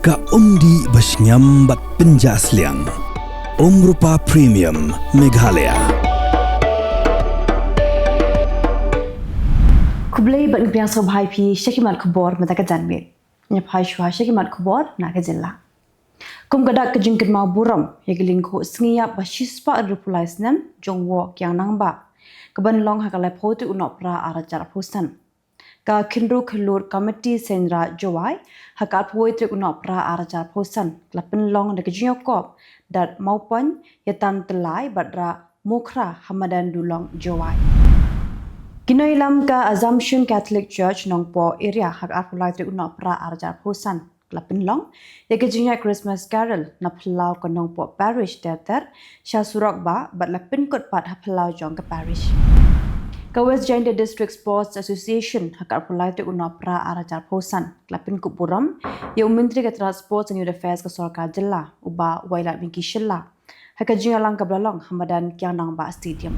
Ka umdi basnyam bat penjasliang. Nohprah Premium Meghalaya. Kublai bat ngiang sobhai pi syakimat Khubor mata ka janmit. Nyaphai shwa syakimat Khubor na ka Jylla. Kum gadak ka jingkit mau buram ya gelingko sngiya ba shispa rupulais nam jongwo kyang nangba. Kaban long hakalai photi Nohprah arajar phosan. Ka khindru khulur committee senra jowai hakat phoi Nohprah arajar phosan klapen long de kjiyokop dat maupan yatan telai badra mokra hamadan dulong jowai. Kinoilam ka Assumption Catholic Church Nongpo area hakat phulai Nohprah arajar phosan klapen long ya kjiya Christmas carol na phlau ka Nongpo parish teater sha surok ba badlapin kot pat phlau jong ka parish. Ka West Gender District Sports Association hakat phulai Nohprah arajar phosan klapin kupuram ya Menteri Keterangan Sports and Youth Affairs ka Sarkar Jylla uba wailat bingki Shilla hakat jingalang ka blalong hamadan Kyalleng ba stadium.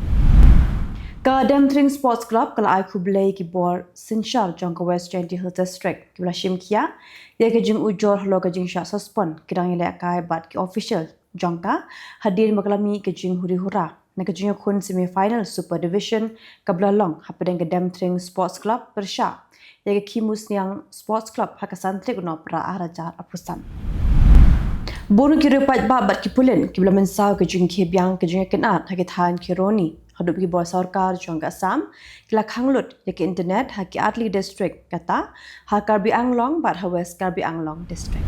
Ka Demthring Sports Club kala ai Khublai ki bor sinshar jong ka West Gender Hill District kila shimkia ya ka jing ujor hlo ka jing sha suspend kidang ile kai bat ki official jong ka hadir maklami ka jing huri hura na ka jing khun semi final super division ka blalong hapadeng ka Demthring Sports Club persha ya ka kimus yang sports club hakasantrik Nohprah arajar apusan. Bonu kira pat bat ki pulen ki blamen saw ka jing kebyang ka jing kenat hakithan kironi hadup ki bor sarkar jong ka sam kila khanglut ya ki internet haki atli district kata hakar bi anglong bat hawes kar bi anglong district.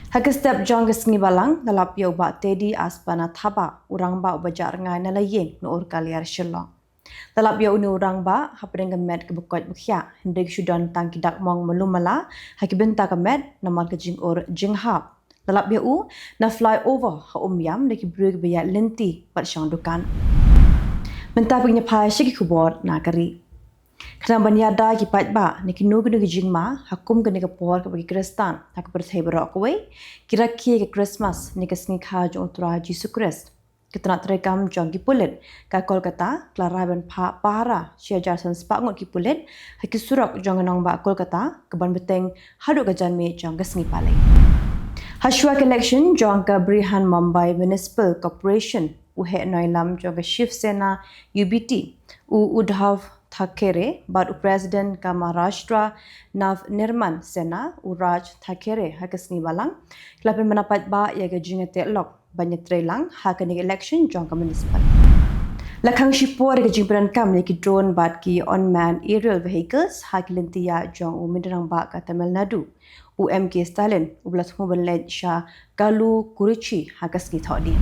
Haka step jong ka sngi balang dalap ya uba tedi aspana thaba urang ba ubajar ngai na layeng no ur kaliar shillong. Dalap ya uni urang ba hapdeng ka med ka bukot bukhya hindeg shudan tang ki dak mong malumala haki benta ka med namal ka jing ur jinghap. Dalap ya u na fly over ha umyam de ki brug biya lenti pat shang dukan. Mentapik nya phai shiki Khubor na kari. Kena banyada ki pat ba ni kinu kinu ki jingma hakum ka ni ka por ka bagi Kristan ha ka Pyrthei barok we kira ki ka Christmas ni ka sngi kha jong tura Jesu Christ. Kitna terekam jong ki pulet ka Kolkata Clara ben pha para syajar san spa ngot ki pulet ha ki surok jong nong ba Kolkata ka ban beteng hadu ka janme jong ka sngi palai. Hashwa election jong ka Brihan Mumbai Municipal Corporation uhe noilam jong ka Shiv Sena UBT Uddhav Thackeray bad president ka Maharashtra Nav Nirman Sena Raj Thackeray hakasni balang klapen manapat ba ya ga jingate lok banyetre lang hakani election jong ka municipal. Lakhang shipor ga jingpran kam ni ki drone bad ki unmanned aerial vehicles hakilintia jong umidrang ba ka Tamil Nadu UMK Stalin ublas mobil sha Kalu Kurichi hakasni thodi.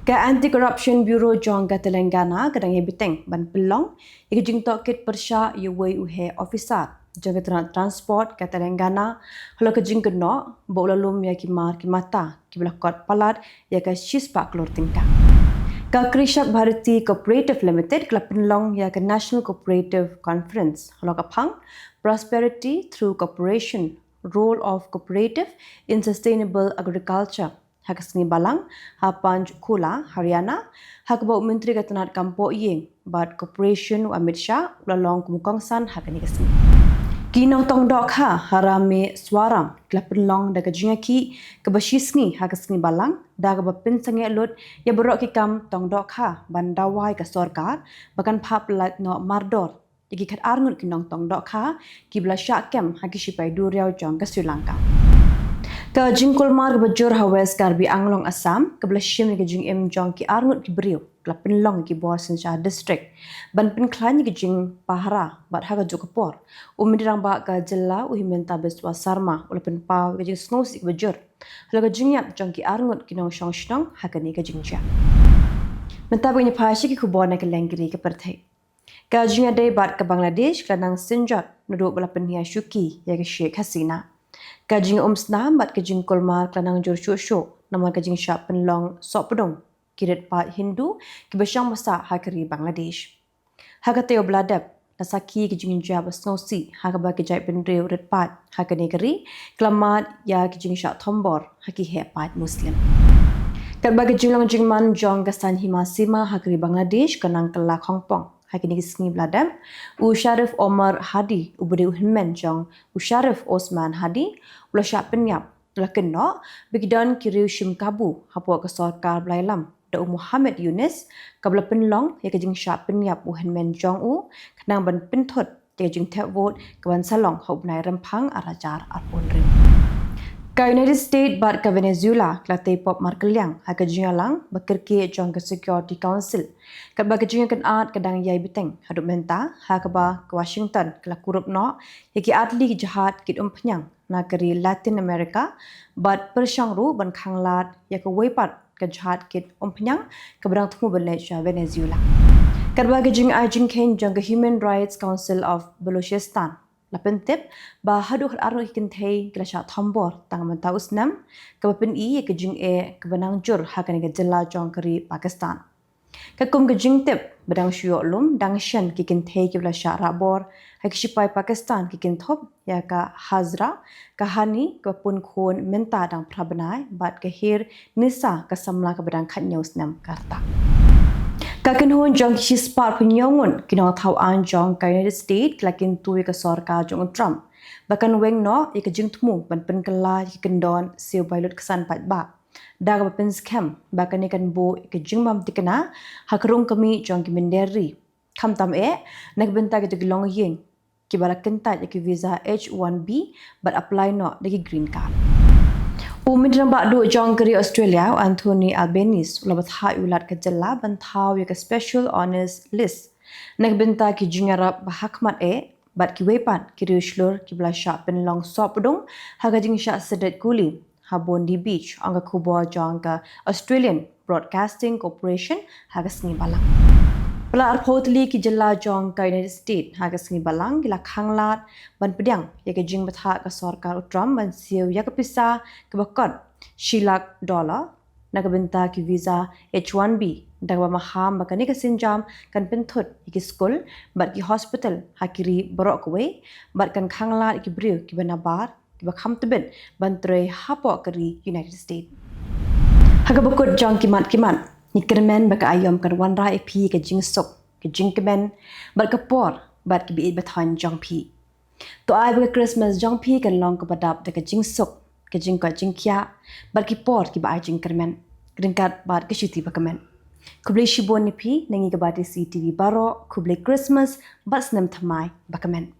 Ka Anti-Corruption Bureau jong ka Telangana kadang hebiteng ban pelong ik jing tokit persha yuwei uhe officer jong ka transport ka Telangana holo ka jing keno bolalum ya ki mar ki mata ki blakot palat ya ka shispa klor tingka. Ka Krishak Bharati Cooperative Limited klap penlong ya ka National Cooperative Conference holo ka phang Prosperity through Cooperation Role of Cooperative in Sustainable Agriculture hakasni balang ha Panch Kula Haryana hakba Menteri Keterangan Kampo yeng bad corporation Amit Shah lalong kumukongsan hakani kasni kinong tong dok ha harame swaram klapen long daga jingaki kabashisni hakasni balang daga bapin sange lot ya borok ki kam tong dok ha bandawai ka sarkar bakan phap lat no mardor iki khat arngut kinong tong dok ha kibla syakem hakishipai duriau jong ka Sri Lanka. Ka jingkol marg bajur hawes karbi anglong Assam kabla shim ni jing em jong ki arngut ki brio klapen long ki bor Sinsha district ban pin klan ki jing pahara bat haga jokapor umidrang ba ka Jylla uhimenta beswa sarma ulapen paw ki jing snow sik bajur halaga jing yap jong ki arngut kinong shong shnong hakani ka jingja mentabu ni phashi ki Khubor na Kylleng ka Pyrthei ka jing ade bat ka Bangladesh klanang sinjat nudu ulapen hiya shuki ya ka Sheikh Hasina. Kajing omsnam bat kajing kolmar klanang jor shosho nama kajing syap penlong sok pedong kirit pat Hindu kibasyang masa hakari Bangladesh. Hakateo bladap nasaki kajing jab snosi hakaba kajai pendreu red pat hakani kari klamat ya kajing syap thombor haki he pat muslim. Kat bagi jinglong jingman jong gasan himasima hakari Bangladesh kanang kelak Hong Kong hakini kisngi bladam u Sharif Omar Hadi ubudi uhinmen jong u Sharif Osman Hadi ula syak penyap ula kena bikidan kiriu shim kabu hapo ke sarkar blailam da u Muhammad Yunus kabla penlong ya kejing syak penyap uhinmen jong u kenang ban penthot ya kejing tep vote kawan salong hop nai rempang arajar arpon rim Ka United States bat ka Venezuela klate pop markeliang ha ka Jylla bakirki jong ka Security Council ka ba ka jing kan art kadang yai biteng hadu menta ha ka ba ka Washington kala kurup no yaki atli jahat kit penyang na kari Latin America bat persyangru ban khanglat ya ka weipat ka jahat kit penyang ka badang tumu Malaysia Venezuela kadwa ka jing ajing ken jong ka Human Rights Council of Balochistan lapentip ba hadu aru hikintei kila sya thambor tang menta usnam kapen I ke jing ke benang jur ha kan ke Jylla jong kari Pakistan ka kum ke jing tip badang shyo lum dang shan kikintei kila sya rabor ha ke sipai Pakistan kikinthop ya ka hazra kahani ka pun khon menta dang prabanai bat ke hir nisa ka samla ka badang khat usnam karta Kakin hon jong kisi spar penyongun kina thau an jong ka United States lakin tu ka sarkar jong Trump bahkan weng no ik jing tmu ban pen kala kendon siu pilot kesan pat ba da ka pen scam bahkan ikan bo ik jing mam tikana hakrung kami jong ki menderi kham tam nak benta ke long yeng ki barakan ta ki visa H1B but apply no de green card Umidram bakdu jong keri Australia Anthony Albanese ulabat ha ulat ke Jylla bantau ya ke special honors list nak benta ki jingarap bahakmat bat ki wepan ki rishlur ki blasha penlong sopdong haga jing sya sedet kuli ha Bondi Beach angka Khubor jong ke Australian Broadcasting Corporation haga sengi balang Pela arpotli ki Jylla jong ka United States haga sengi balang gila khanglat ban pediang ya ke jing batha ka sarkar Trump ban siu ya ke pisa ke bakot shilak dollar na ke benta ki visa H1B dagwa maham bakani ka sinjam kan penthut ki school bat ki hospital hakiri borok we bat kan khanglat ki briu ki banabar ki bakham tebet ban tre hapo keri United States haga bakot jong kimat ni kermen baka ayom kan wanra epi ke jing sok ke jing kemen bat ke por bat ke biit bathan jong pi to ai baka Christmas jong pi kan long ke badap de ke jing sok ke jing ka jing kya bat ki por ki ba jing kermen ringkat bat ke shuti bakamen kuble shibon ni pi nangi ke bat CTV baro kuble Christmas bat snam thamai bakamen